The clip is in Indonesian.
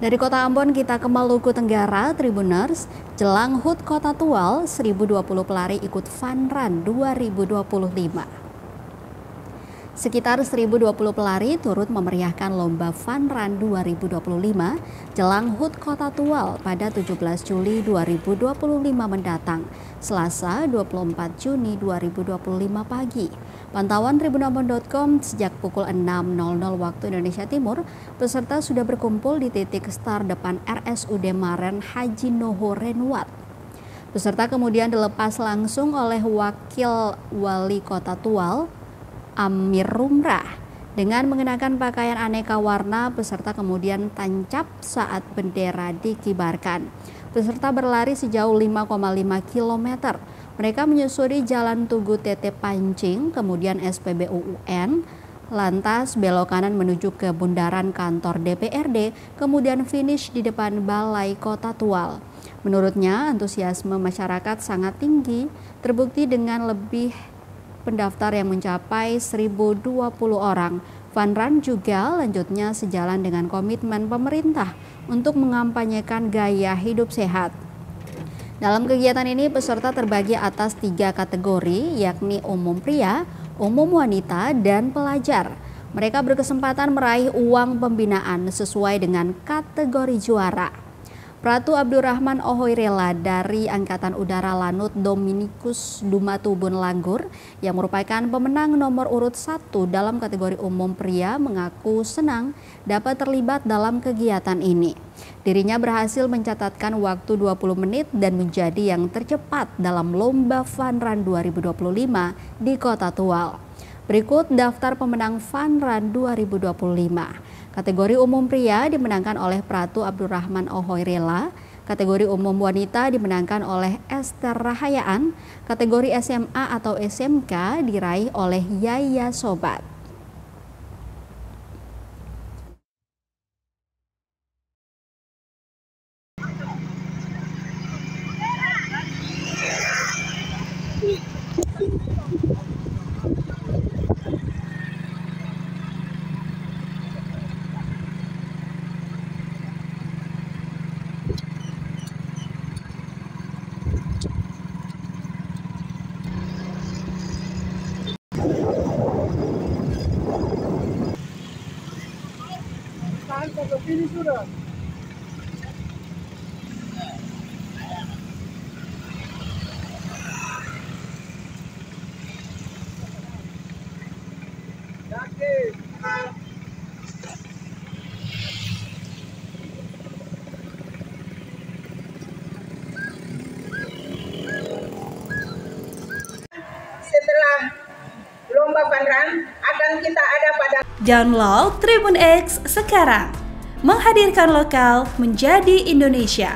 Dari kota Ambon kita ke Maluku Tenggara, Tribuners, jelang HUT Kota Tual, 1020 pelari ikut Fun Run 2025. Sekitar 1020 pelari turut memeriahkan lomba Fun Run 2025 jelang HUT Kota Tual pada 17 Juli 2025 mendatang, Selasa 24 Juni 2025 pagi. Pantauan tribunambon.com sejak pukul 6.00 waktu Indonesia Timur, peserta sudah berkumpul di titik start depan RSUD Maren Haji Noho Renwat. Peserta kemudian dilepas langsung oleh Wakil Wali Kota Tual, Amir Rumrah. Dengan mengenakan pakaian aneka warna, peserta kemudian tancap saat bendera dikibarkan. Peserta berlari sejauh 5,5 km. Mereka menyusuri Jalan Tugu Tete Pancing, kemudian SPBU UN, lantas belok kanan menuju ke bundaran kantor DPRD, kemudian finish di depan Balai Kota Tual. Menurutnya, antusiasme masyarakat sangat tinggi, terbukti dengan lebih pendaftar yang mencapai 1.020 orang. Fun Run juga lanjutnya sejalan dengan komitmen pemerintah untuk mengampanyekan gaya hidup sehat. Dalam kegiatan ini peserta terbagi atas 3 kategori, yakni umum pria, umum wanita, dan pelajar. Mereka berkesempatan meraih uang pembinaan sesuai dengan kategori juara. Pratu Abdurrahman Ohoirela dari Angkatan Udara Lanut Dominikus Dumatubun Langgur yang merupakan pemenang nomor urut 1 dalam kategori umum pria mengaku senang dapat terlibat dalam kegiatan ini. Dirinya berhasil mencatatkan waktu 20 menit dan menjadi yang tercepat dalam lomba Fun Run 2025 di Kota Tual. Berikut daftar pemenang Fun Run 2025. Kategori umum pria dimenangkan oleh Pratu Abdurrahman Ohoirela, kategori umum wanita dimenangkan oleh Esther Rahayaan, kategori SMA atau SMK diraih oleh Yaya Sobat. Ini sudah. Setelah lomba Fun Run akan kita ada pada Download Tribun X sekarang. Menghadirkan lokal menjadi Indonesia.